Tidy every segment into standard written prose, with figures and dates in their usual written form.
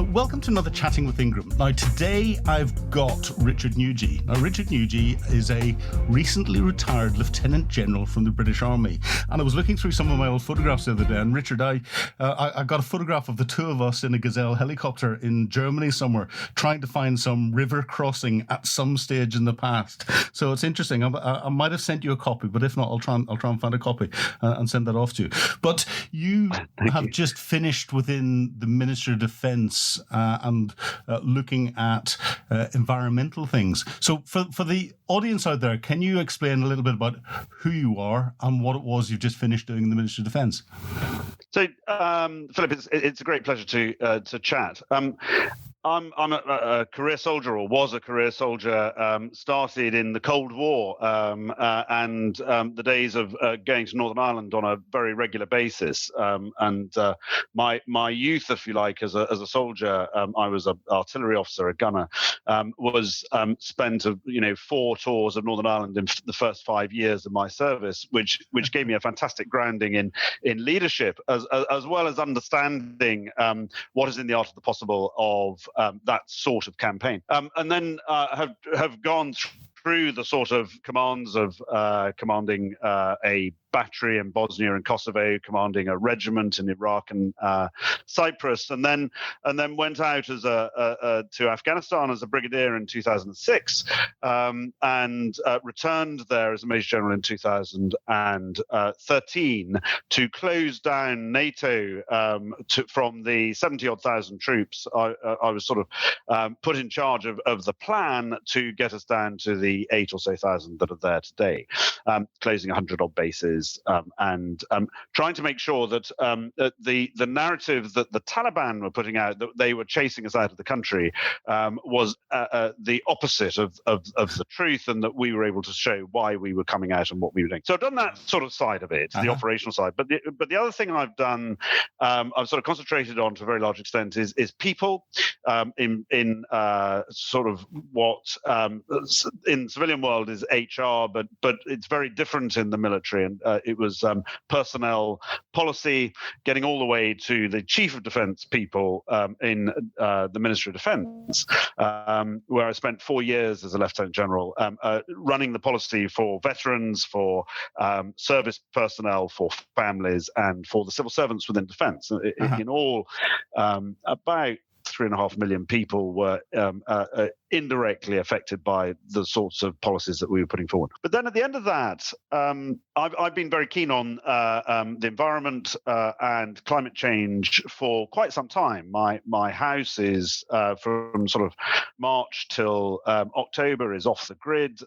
Welcome to another Chatting with Ingram. Now, today I've got Richard Nugee. Now, Richard Nugee is a recently retired Lieutenant General from the British Army. And I was looking through some of my old photographs the other day, and Richard, I got a photograph of the two of us in a Gazelle helicopter in Germany somewhere, trying to find some river crossing at some stage in the past. So it's interesting. I might have sent you a copy, but if not, I'll try and find a copy and send that off to you. But you have just finished within the Ministry of Defence and looking at environmental things. So for the audience out there, can you explain a little bit about who you are and what it was you've just finished doing in the Ministry of Defence? So, Philip, it's a great pleasure to chat. I'm a career soldier, or was a career soldier. Started in the Cold War and the days of going to Northern Ireland on a very regular basis. My youth, if you like, as a soldier, I was an artillery officer, a gunner. Was spent 4 tours of Northern Ireland in the first 5 years of my service, which gave me a fantastic grounding in leadership as well as understanding what is in the art of the possible of that sort of campaign, and then have gone through the sort of commands of commanding a battery in Bosnia and Kosovo, commanding a regiment in Iraq and Cyprus, and then went out as to Afghanistan as a brigadier in 2006, and returned there as a major general in 2013 to close down NATO from the 70,000 troops. I was sort of put in charge of the plan to get us down to the 8 or so thousand that are there today, closing 100 odd bases. And trying to make sure that the narrative that the Taliban were putting out, that they were chasing us out of the country, was the opposite of the truth, and that we were able to show why we were coming out and what we were doing. So I've done that sort of side of it, the operational side. But the other thing I've done, I've sort of concentrated on to a very large extent, is people in sort of what in civilian world is HR, but it's very different in the military. And it was personnel policy, getting all the way to the chief of defence people in the Ministry of Defence, where I spent 4 years as a Lieutenant General, running the policy for veterans, for service personnel, for families, and for the civil servants within Defence. In all, about 3.5 million people were indirectly affected by the sorts of policies that we were putting forward. But then at the end of that, I've been very keen on the environment and climate change for quite some time. My house is from sort of March till October is off the grid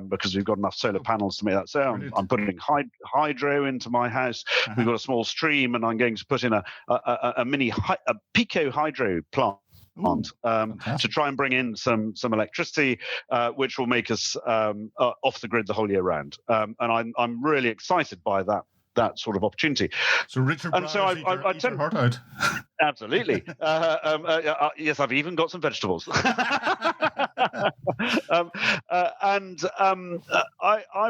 because we've got enough solar panels to make that so. I'm putting hydro into my house. We've got a small stream, and I'm going to put in a mini pico hydro plant to try and bring in some electricity, which will make us off the grid the whole year round. And I'm really excited by that sort of opportunity. So Richard, and so I your heart out. Absolutely. Yes, I've even got some vegetables. I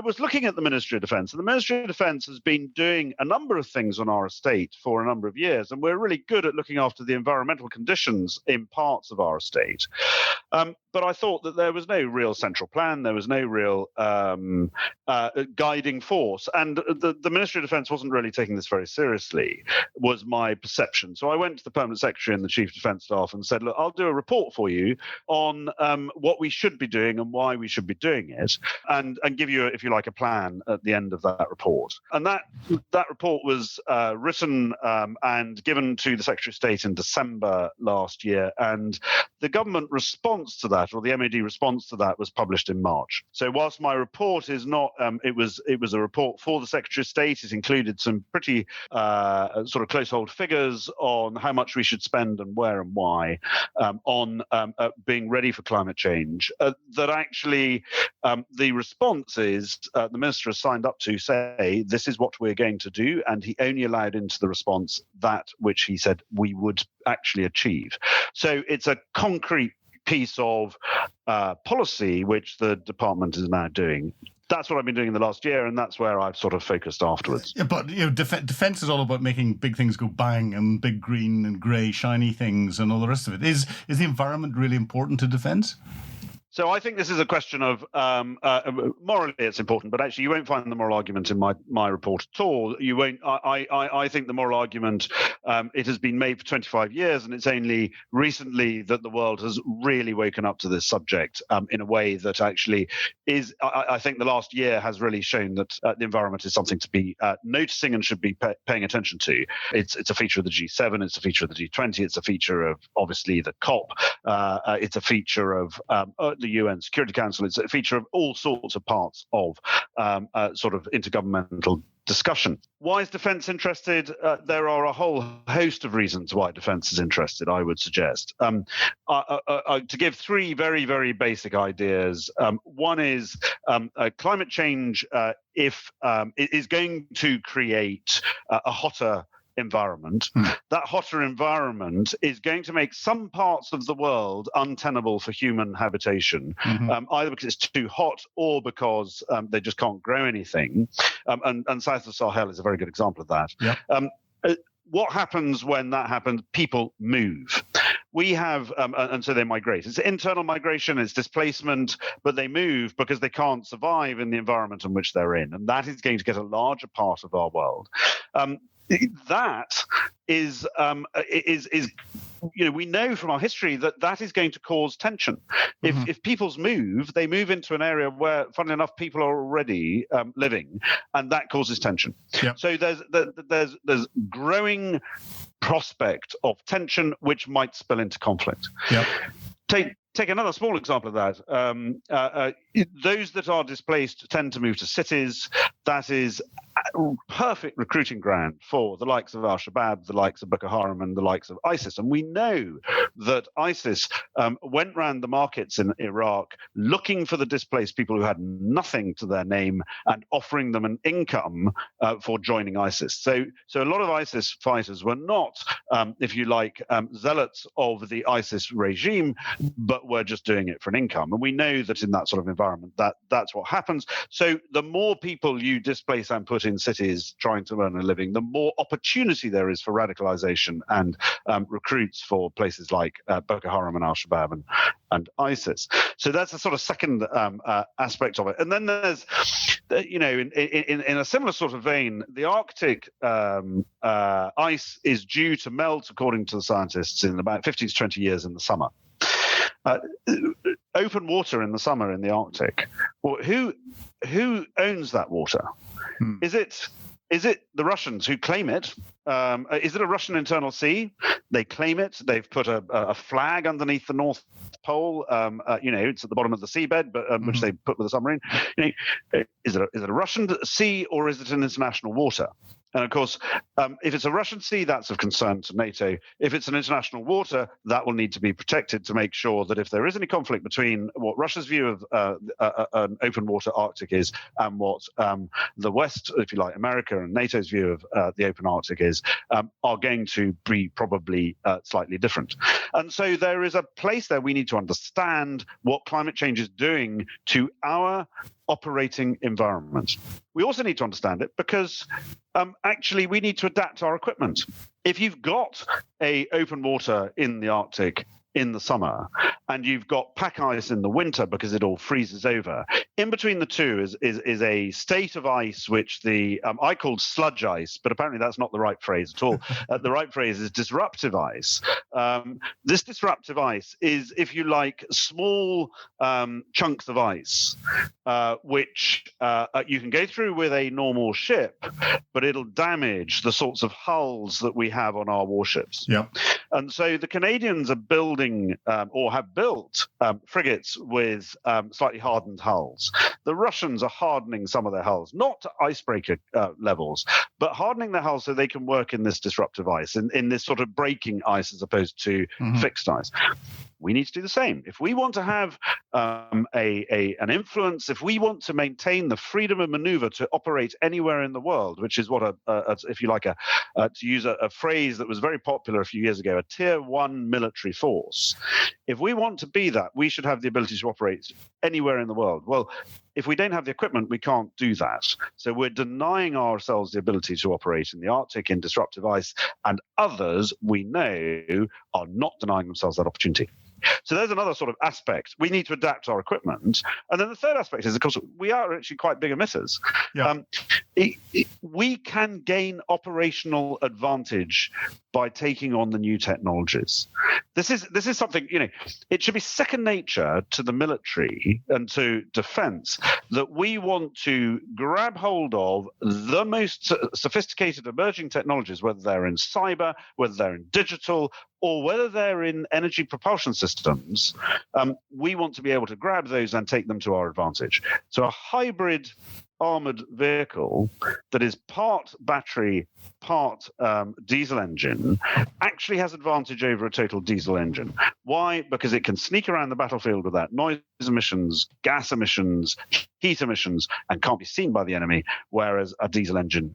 was looking at the Ministry of Defence, and the Ministry of Defence has been doing a number of things on our estate for a number of years, and we're really good at looking after the environmental conditions in parts of our estate. But I thought that there was no real central plan, there was no real guiding force, and the Ministry of Defence wasn't really taking this very seriously, was my perception. So I went to the Permanent Secretary and the Chief of Defence Staff and said, look, I'll do a report for you on what we should be doing and why we should be doing it, and give you, if you like, a plan at the end of that report. And that report was written and given to the Secretary of State in December last year, and the government response to that, or the MOD response to that, was published in March. So whilst my report is not, it was a report for the Secretary of State. It included some pretty sort of close hold figures on how much we should spend and where and why on being ready for climate change. That actually the response is the minister has signed up to say this is what we're going to do, and he only allowed into the response that which he said we would actually achieve. So it's a concrete piece of policy which the department is now doing. that's what I've been doing in the last year, and that's where I've sort of focused afterwards. Yeah, but defense is all about making big things go bang and big green and grey shiny things and all the rest of it. Is the environment really important to defense? So I think this is a question of morally it's important, but actually you won't find the moral argument in my report at all. You won't. I think the moral argument, it has been made for 25 years, and it's only recently that the world has really woken up to this subject in a way that actually is. I think the last year has really shown that the environment is something to be noticing and should be paying attention to. It's a feature of the G7. It's a feature of the G20. It's a feature of obviously the COP. It's a feature of the UN Security Council. It's a feature of all sorts of parts of sort of intergovernmental discussion. Why is defence interested? There are a whole host of reasons why defence is interested, I would suggest. To give three very, very basic ideas. One is climate change is going to create a hotter environment. That hotter environment is going to make some parts of the world untenable for human habitation, either because it's too hot or because they just can't grow anything. And south of Sahel is a very good example of that. Yeah. What happens when that happens? People move. We have, and so they migrate. It's internal migration, it's displacement, but they move because they can't survive in the environment in which they're in. And that is going to get a larger part of our world. That is, we know from our history that is going to cause tension. If peoples move, they move into an area where, funnily enough, people are already living, and that causes tension. Yep. So there's growing prospect of tension which might spill into conflict. Yep. Take another small example of that. Those that are displaced tend to move to cities. That is a perfect recruiting ground for the likes of al-Shabaab, the likes of Boko Haram, and the likes of ISIS. And we know that ISIS went round the markets in Iraq looking for the displaced people who had nothing to their name and offering them an income for joining ISIS. So a lot of ISIS fighters were not, if you like, zealots of the ISIS regime, but were just doing it for an income. And we know that in that sort of environment, that's what happens. So the more people you displace and put in cities trying to earn a living, the more opportunity there is for radicalization and recruits for places like Boko Haram and al-Shabaab and ISIS. So that's the sort of second aspect of it. And then there's, in a similar sort of vein, the Arctic ice is due to melt, according to the scientists, in about 15 to 20 years in the summer. Open water in the summer in the Arctic. Well, who owns that water? Is it the Russians who claim it? Is it a Russian internal sea? They claim it. They've put a flag underneath the North Pole. It's at the bottom of the seabed, but which they put with a submarine. Is it a Russian sea or is it an international water? And of course, if it's a Russian sea, that's of concern to NATO. If it's an international water, that will need to be protected to make sure that if there is any conflict between what Russia's view of an open water Arctic is and what the West, if you like, America and NATO's view of the open Arctic is, are going to be probably slightly different. And so there is a place there we need to understand what climate change is doing to our operating environment. We also need to understand it because actually we need to adapt our equipment. If you've got a open water in the Arctic in the summer and you've got pack ice in the winter because it all freezes over, in between the two is a state of ice which I called sludge ice, but apparently that's not the right phrase at all. The right phrase is disruptive ice. This disruptive ice is, if you like, small chunks of ice which you can go through with a normal ship, but it'll damage the sorts of hulls that we have on our warships. Yeah. And so the Canadians are building or have built frigates with slightly hardened hulls. The Russians are hardening some of their hulls, not to icebreaker levels, but hardening their hulls so they can work in this disruptive ice, in this sort of breaking ice as opposed to fixed ice. We need to do the same. If we want to have an influence, if we want to maintain the freedom of maneuver to operate anywhere in the world, which is what, if you like, to use a phrase that was very popular a few years ago, a tier 1 military force. If we want to be that, we should have the ability to operate anywhere in the world. Well, if we don't have the equipment, we can't do that. So we're denying ourselves the ability to operate in the Arctic in disruptive ice, and others we know are not denying themselves that opportunity. So there's another sort of aspect. We need to adapt our equipment. And then the third aspect is, of course, we are actually quite big emitters. Yeah. We can gain operational advantage by taking on the new technologies. This is something, it should be second nature to the military and to defense that we want to grab hold of the most sophisticated emerging technologies, whether they're in cyber, whether they're in digital, or whether they're in energy propulsion systems. We want to be able to grab those and take them to our advantage. So a hybrid armored vehicle that is part battery, part diesel engine actually has advantage over a total diesel engine. Why? Because it can sneak around the battlefield without noise emissions, gas emissions, heat emissions, and can't be seen by the enemy, whereas a diesel engine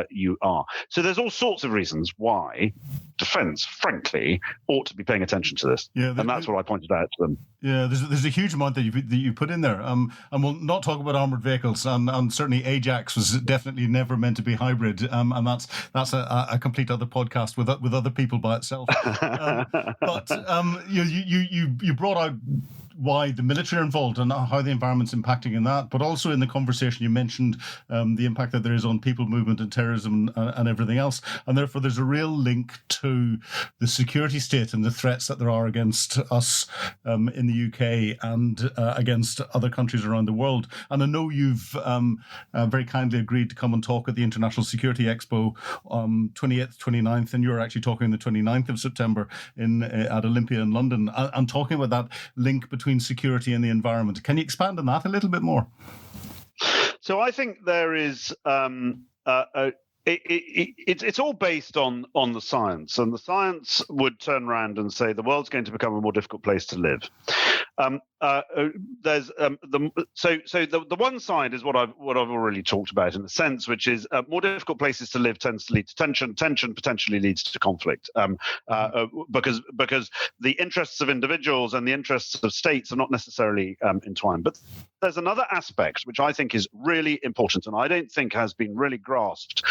you are. So there's all sorts of reasons why defense, frankly, ought to be paying attention to this. Yeah, and that's what I pointed out to them. Yeah, there's a huge amount that you put in there. And we'll not talk about armoured vehicles, and certainly Ajax was definitely never meant to be hybrid, and that's a complete other podcast with other people by itself. But you brought out why the military are involved and how the environment's impacting in that, but also in the conversation you mentioned the impact that there is on people movement and terrorism and everything else, and therefore there's a real link to the security state and the threats that there are against us in the UK and against other countries around the world. And I know you've very kindly agreed to come and talk at the International Security Expo 28th, 29th, and you're actually talking on the 29th of September at Olympia in London, and talking about that link between security and the environment. Can you expand on that a little bit more? So I think there is it's all based on the science, and the science would turn around and say the world's going to become a more difficult place to live. There's the one side is what I've already talked about, in a sense, which is more difficult places to live tends to lead to tension. Tension potentially leads to conflict, because the interests of individuals and the interests of states are not necessarily entwined. But there's another aspect which I think is really important, and I don't think has been really grasped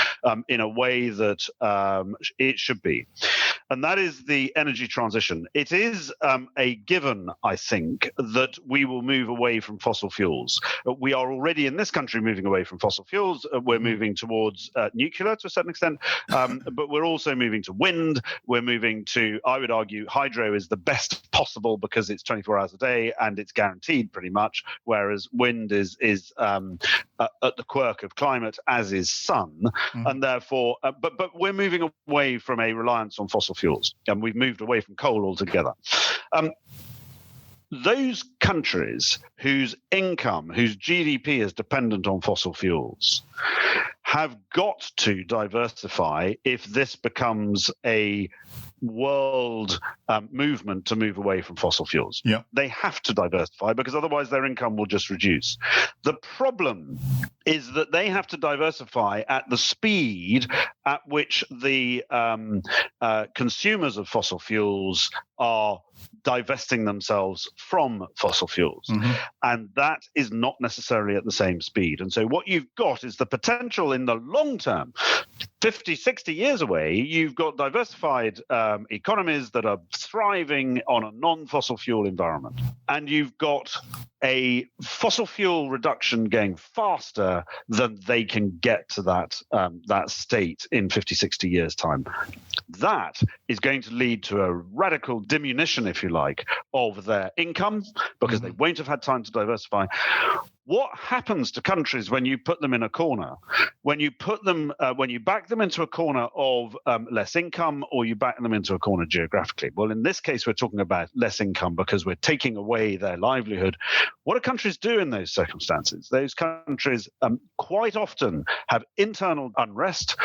in a way that it should be, and that is the energy transition. It is a given, I think, that we will move away from fossil fuels. We are already in this country moving away from fossil fuels. We're moving towards nuclear to a certain extent, but we're also moving to wind. We're moving to, I would argue, hydro is the best possible because it's 24 hours a day and it's guaranteed pretty much, whereas wind is at the quirk of climate, as is sun. And therefore, but we're moving away from a reliance on fossil fuels, and we've moved away from coal altogether. Those countries whose income, whose GDP is dependent on fossil fuels, have got to diversify if this becomes a world movement to move away from fossil fuels. Yeah. They have to diversify because otherwise their income will just reduce. The problem is that they have to diversify at the speed at which the consumers of fossil fuels are divesting themselves from fossil fuels. And that is not necessarily at the same speed. And so what you've got is the potential in the long term, 50, 60 years away, you've got diversified economies that are thriving on a non-fossil fuel environment. And you've got a fossil fuel reduction going faster than they can get to that state in 50, 60 years' time. That is going to lead to a radical diminution, if you like, of their income because they won't have had time to diversify. What happens to countries when you put them in a corner? When you back them into a corner of less income, or you back them into a corner geographically? Well, in this case, we're talking about less income because we're taking away their livelihood. What do countries do in those circumstances? Those countries quite often have internal unrest,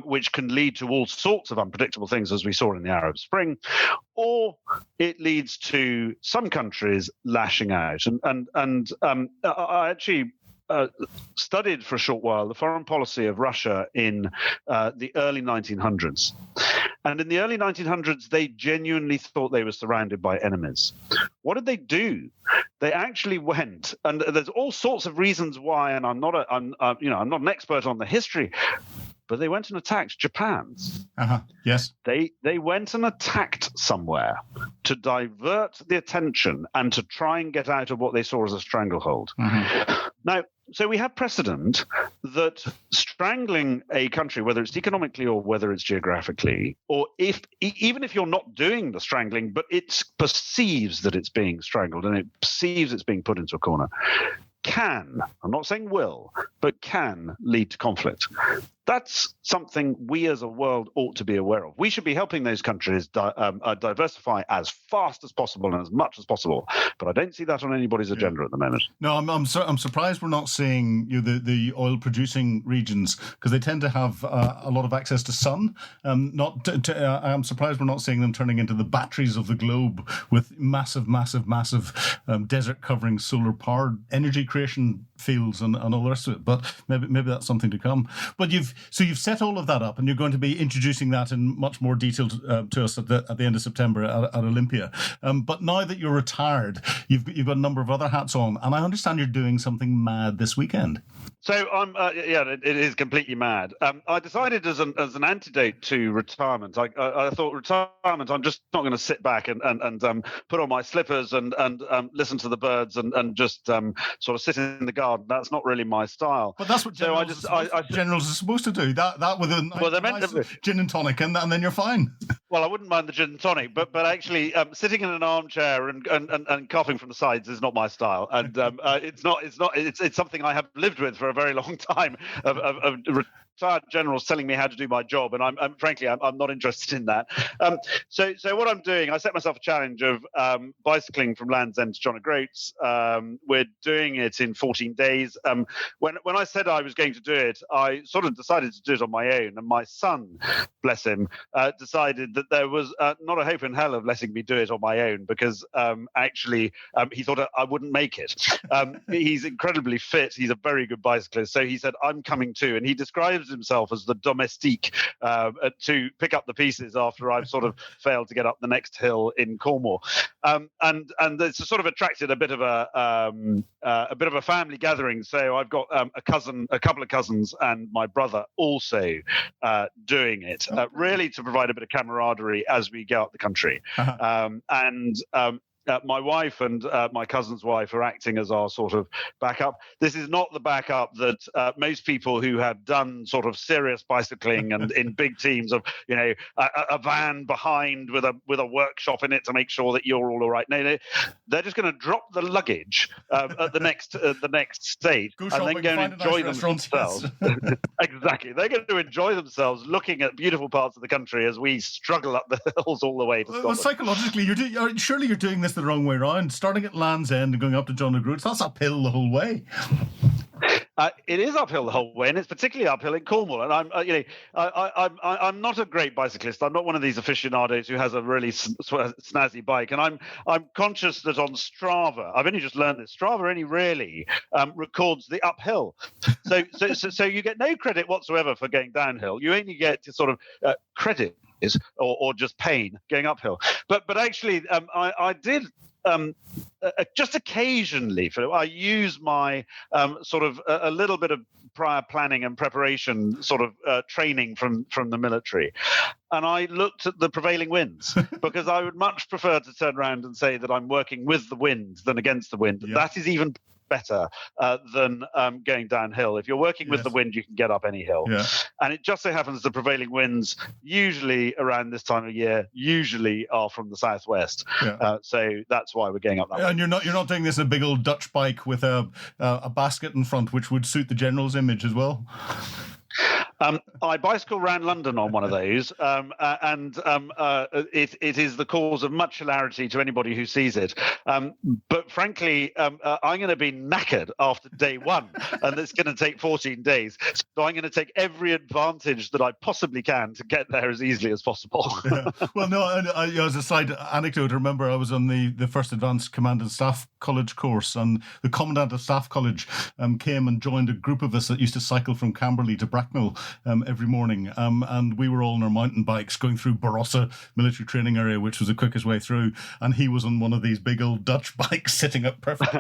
which can lead to all sorts of unpredictable things, as we saw in the Arab Spring, or it leads to some countries lashing out. And I actually studied for a short while the foreign policy of Russia in the early 1900s. And in the early 1900s, they genuinely thought they were surrounded by enemies. What did they do? They actually went, and there's all sorts of reasons why. And I'm not an expert on the history, but they went and attacked Japan. Yes. They went and attacked somewhere to divert the attention and to try and get out of what they saw as a stranglehold. Now, so we have precedent that strangling a country, whether it's economically or whether it's geographically, or even if you're not doing the strangling, but it perceives that it's being strangled and it perceives it's being put into a corner, can, I'm not saying will, but can lead to conflict. That's something we as a world ought to be aware of. We should be helping those countries diversify as fast as possible and as much as possible. But I don't see that on anybody's agenda at the moment. No, I'm surprised we're not seeing the oil-producing regions, because they tend to have a lot of access to sun. I'm surprised we're not seeing them turning into the batteries of the globe with massive desert-covering solar-powered energy creation fields and all the rest of it. But maybe that's something to come. But you've set all of that up, and you're going to be introducing that in much more detail to us at the end of September at Olympia. But now that you're retired, you've got a number of other hats on, and I understand you're doing something mad this weekend. So it is completely mad. I decided as an antidote to retirement. I thought retirement, I'm just not going to sit back and put on my slippers and listen to the birds and just sort of sit in the garden. That's not really my style. But that's what generals are supposed to do. That with a nice gin and tonic, and then you're fine. Well, I wouldn't mind the gin and tonic, but actually sitting in an armchair and coughing from the sides is not my style, and it's something I have lived with for a very long time of retired generals telling me how to do my job, and I'm frankly not interested in that. So what I'm doing, I set myself a challenge of bicycling from Land's End to John O'Groats. We're doing it in 14 days. When I said I was going to do it, I sort of decided to do it on my own, and my son, bless him, decided that there was not a hope in hell of letting me do it on my own, because actually he thought I wouldn't make it. He's incredibly fit. He's a very good bicyclist. So he said, I'm coming too. And he describes himself as the domestique to pick up the pieces after I've sort of failed to get up the next hill in Cornwall. And it's sort of attracted a bit of a family gathering. So I've got a couple of cousins, and my brother also doing it, really to provide a bit of camaraderie as we go up the country. My wife and my cousin's wife are acting as our sort of backup. This is not the backup that most people who have done sort of serious bicycling and in big teams of, a van behind with a workshop in it to make sure that you're all right. No, they're just going to drop the luggage at the next stage and then go and enjoy themselves. Exactly. They're going to enjoy themselves looking at beautiful parts of the country as we struggle up the hills all the way to Scotland. Well, psychologically, surely you're doing this the wrong way around. Starting at Land's End and going up to John O'Groats, that's uphill the whole way. It is uphill the whole way, and it's particularly uphill in Cornwall. And I'm not a great bicyclist. I'm not one of these aficionados who has a really snazzy bike. And I'm conscious that on Strava, I've only just learned this. Strava only really records the uphill. So you get no credit whatsoever for going downhill. You only get to sort of credit or just pain going uphill. But actually, I did. Just occasionally, Philip, I use my sort of a little bit of prior planning and preparation sort of training from the military. And I looked at the prevailing winds, because I would much prefer to turn around and say that I'm working with the wind than against the wind. Yeah. That is even better than going downhill. If you're working with the wind, you can get up any hill. Yeah. And it just so happens the prevailing winds, usually around this time of year, usually are from the southwest. Yeah. So that's why we're going up that way. And you're not doing this in a big old Dutch bike with a basket in front, which would suit the general's image as well? I bicycle around London on one of those, and it is the cause of much hilarity to anybody who sees it. But frankly, I'm going to be knackered after day one, and it's going to take 14 days. So I'm going to take every advantage that I possibly can to get there as easily as possible. Yeah. Well, no, as a side anecdote, I remember I was on the first Advanced Command and Staff college course, and the Commandant of Staff College came and joined a group of us that used to cycle from Camberley to Bracknell every morning. And we were all on our mountain bikes going through Barossa military training area, which was the quickest way through. And he was on one of these big old Dutch bikes sitting up perfectly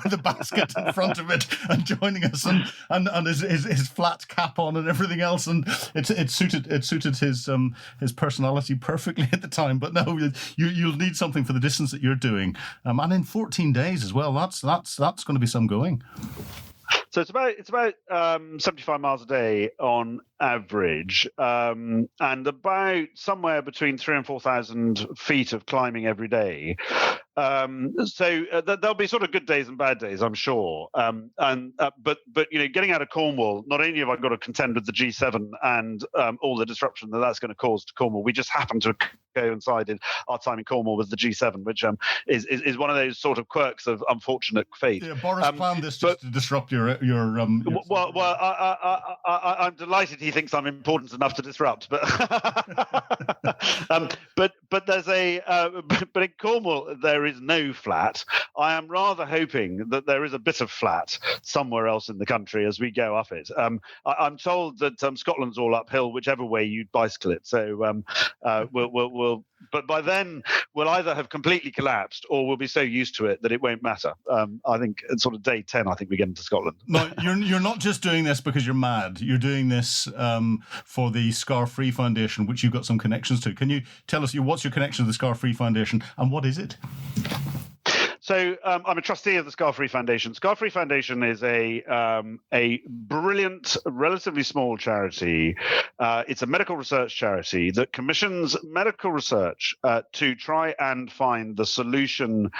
with a basket in front of it and joining us, and his flat cap on and everything else. And it suited his personality perfectly at the time. But no, you'll need something for the distance that you're doing. And in 14 days as well, that's going to be some going. So it's about 75 miles a day on average, and about somewhere between 3,000 and 4,000 feet of climbing every day. So there'll be sort of good days and bad days, I'm sure. But getting out of Cornwall, not only have I got to contend with the G7 and all the disruption that's going to cause to Cornwall, we just happen to coincided our time in Cornwall with the G7, which is one of those sort of quirks of unfortunate fate. Yeah, Boris planned this just to disrupt your. Well, I'm delighted he thinks I'm important enough to disrupt, but but there's but in Cornwall there is no flat. I am rather hoping that there is a bit of flat somewhere else in the country as we go up it. I'm told that Scotland's all uphill, whichever way you bicycle it. So but by then we'll either have completely collapsed or we'll be so used to it that it won't matter. I think at sort of day 10, I think we get into Scotland. No, you're not just doing this because you're mad. You're doing this for the Scar Free Foundation, which you've got some connections to. Can you tell us what's your connection to the Scar Free Foundation and what is it? So I'm a trustee of the Scar Free Foundation. Scar Free Foundation is a brilliant, relatively small charity. It's a medical research charity that commissions medical research to try and find the solution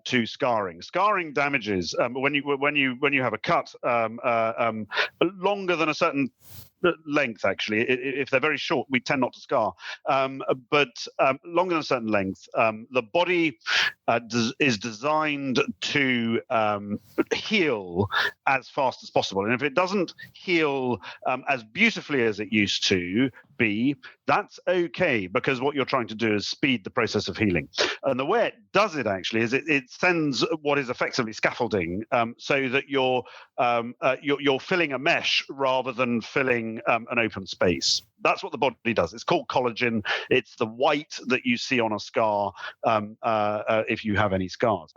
to scarring. Scarring damages when you have a cut longer than a certain length. Actually, if they're very short, we tend not to scar, but longer than a certain length, the body is designed to heal as fast as possible, and if it doesn't heal as beautifully as it used to be, that's okay, because what you're trying to do is speed the process of healing. And the way it does it actually is it sends what is effectively scaffolding, so that you're filling a mesh rather than filling an open space. That's what the body does. It's called collagen. It's the white that you see on a scar if you have any scars.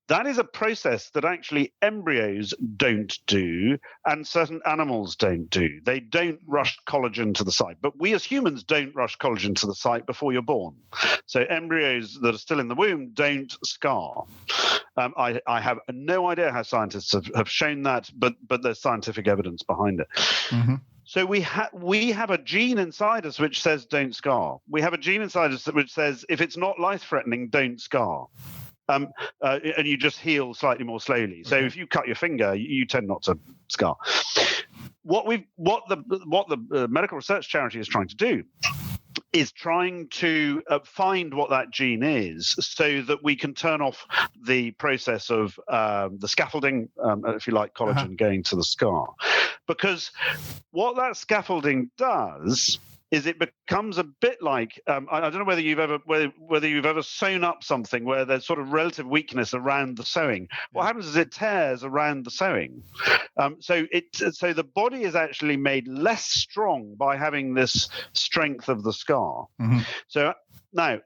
That is a process that actually embryos don't do and certain animals don't do. They don't rush collagen to the site. But we as humans don't rush collagen to the site before you're born. So embryos that are still in the womb don't scar. I have no idea how scientists have shown that, but there's scientific evidence behind it. Mm-hmm. So we have a gene inside us which says don't scar. We have a gene inside us which says if it's not life-threatening, don't scar. And you just heal slightly more slowly. So if you cut your finger, you tend not to scar. What the medical research charity is trying to do is trying to find what that gene is so that we can turn off the process of the scaffolding, if you like, collagen going to the scar. Because what that scaffolding does is it becomes a bit like I don't know whether you've ever sewn up something where there's sort of relative weakness around the sewing. What happens is it tears around the sewing, so the body is actually made less strong by having this strength of the scar. Mm-hmm. So now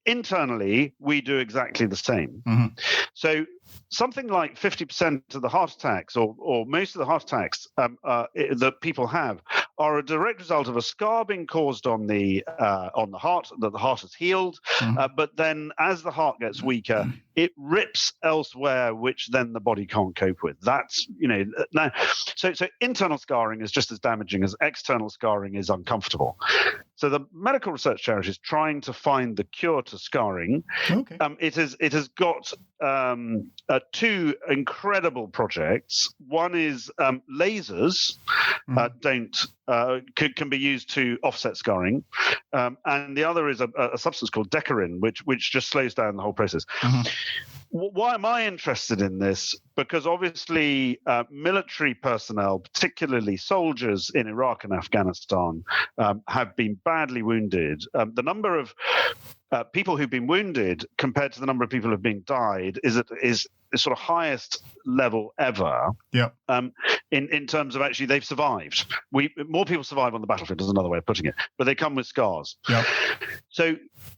internally we do exactly the same. Mm-hmm. So something like 50% of the heart attacks, or most of the heart attacks that people have, are a direct result of a scar being caused on the heart, that the heart has healed. Mm-hmm. But then, as the heart gets weaker, it rips elsewhere, which then the body can't cope with. That's now. So internal scarring is just as damaging as external scarring is uncomfortable. So the medical research charity is trying to find the cure to scarring. Okay. It has got two incredible projects. One is lasers can be used to offset scarring, and the other is a substance called decarin, which just slows down the whole process. Mm-hmm. why am I interested in this? Because obviously military personnel, particularly soldiers in Iraq and Afghanistan, have been badly wounded. The number of people who've been wounded compared to the number of people who've been died is the sort of highest level ever. Yeah. In terms of actually they've survived. More people survive on the battlefield, is another way of putting it, but they come with scars. Yeah. So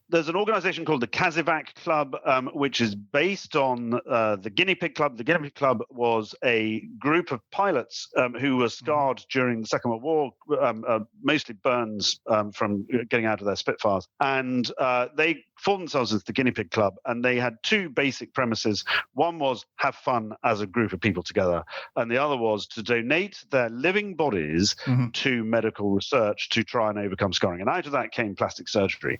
there's an organization called the Kazivac Club, which is based on the Guinea Pig Club. The Guinea Pig Club was a group of pilots who were scarred during the Second World War, mostly burns from getting out of their Spitfires. And they formed themselves as the Guinea Pig Club, and they had two basic premises. One was have fun as a group of people together, and the other was to donate their living bodies to medical research to try and overcome scarring. And out of that came plastic surgery.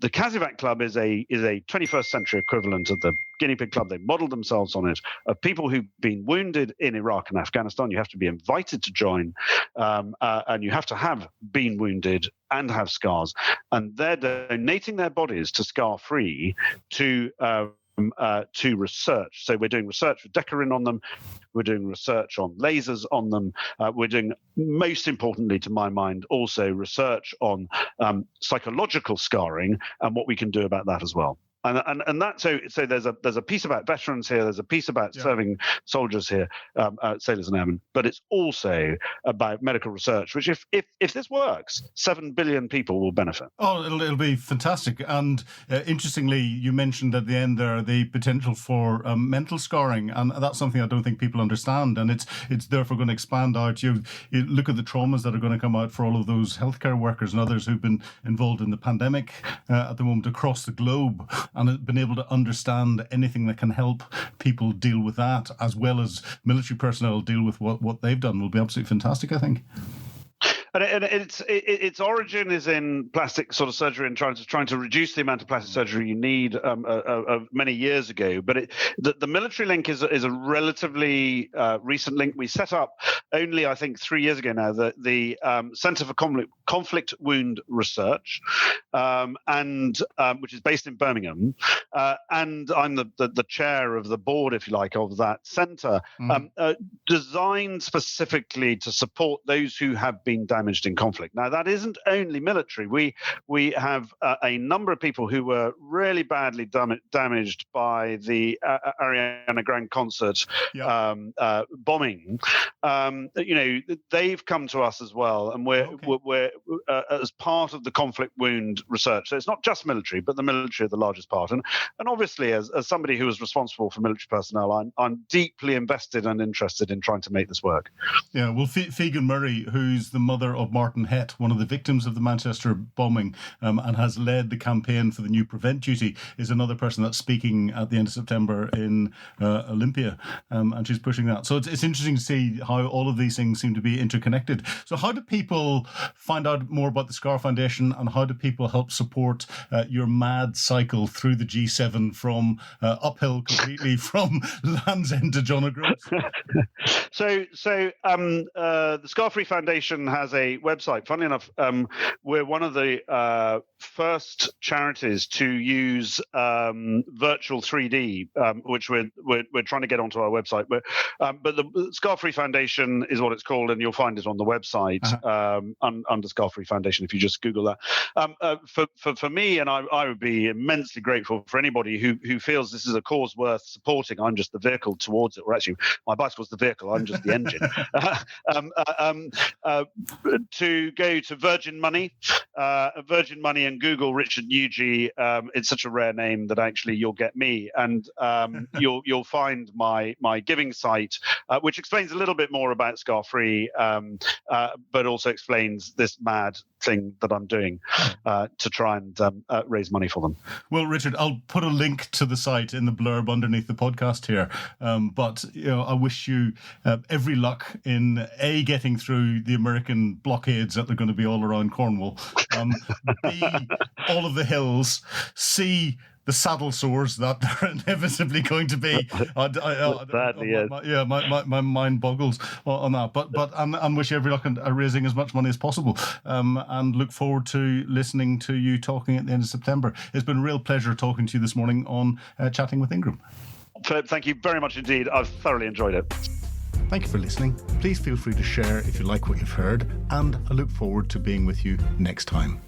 The Kazivac Club is a 21st century equivalent of the Guinea Pig Club. They modeled themselves on it, of people who've been wounded in Iraq and Afghanistan. You have to be invited to join, and you have to have been wounded and have scars. And they're donating their bodies to Scar Free to research. So we're doing research with Decarin on them. We're doing research on lasers on them. We're doing, most importantly to my mind, also research on psychological scarring and what we can do about that as well. And that so there's a piece about veterans here. There's a piece about serving soldiers here, sailors and airmen. But it's also about medical research, which if this works, 7 billion people will benefit. Oh, it'll be fantastic. And interestingly, you mentioned at the end there the potential for mental scarring, and that's something I don't think people understand. And it's therefore going to expand out. You look at the traumas that are going to come out for all of those healthcare workers and others who've been involved in the pandemic at the moment across the globe, and been able to understand anything that can help people deal with that, as well as military personnel deal with what they've done, will be absolutely fantastic, I think. And its origin is in plastic sort of surgery and trying to reduce the amount of plastic surgery you need many years ago. But the military link is a relatively recent link. We set up only, I think, 3 years ago now the Centre for Conflict Wound Research, and which is based in Birmingham, and I'm the chair of the board, if you like, of that centre, designed specifically to support those who have been damaged in conflict. Now, that isn't only military. We have a number of people who were really badly damaged by the Ariana Grande concert bombing. They've come to us as well, and we're as part of the conflict wound research. So it's not just military, but the military are the largest part. And obviously, as somebody who is responsible for military personnel, I'm deeply invested and interested in trying to make this work. Yeah, well, Figan Murray, who's the mother of Martin Hett, one of the victims of the Manchester bombing, and has led the campaign for the new Prevent Duty, is another person that's speaking at the end of September in Olympia, and she's pushing that. So it's interesting to see how all of these things seem to be interconnected. So how do people find out more about the Scar Foundation, and how do people help support your mad cycle through the G7 from uphill completely from Land's End to John O'Groats? So the Scar Free Foundation has a website. Funnily enough, we're one of the first charities to use virtual 3D, which we're trying to get onto our website. But the Scar Free Foundation is what it's called, and you'll find it on the website under Scar Free Foundation if you just Google that. For me, and I would be immensely grateful for anybody who feels this is a cause worth supporting. I'm just the vehicle towards it, or actually, my bicycle's the vehicle. I'm just the engine. To go to Virgin Money, and Google Richard Nugee. It's such a rare name that actually you'll get me, and you'll find my giving site, which explains a little bit more about Scar Free, but also explains this mad thing that I'm doing to try and raise money for them. Well, Richard, I'll put a link to the site in the blurb underneath the podcast here. But I wish you every luck in getting through the American blockades that are going to be all around Cornwall. B, all of the hills. C, the saddle sores that they're inevitably going to be. Sadly, yes. My mind boggles on that. But and wish you every luck at raising as much money as possible. And look forward to listening to you talking at the end of September. It's been a real pleasure talking to you this morning on Chatting with Ingram. Philip, thank you very much indeed. I've thoroughly enjoyed it. Thank you for listening. Please feel free to share if you like what you've heard, and I look forward to being with you next time.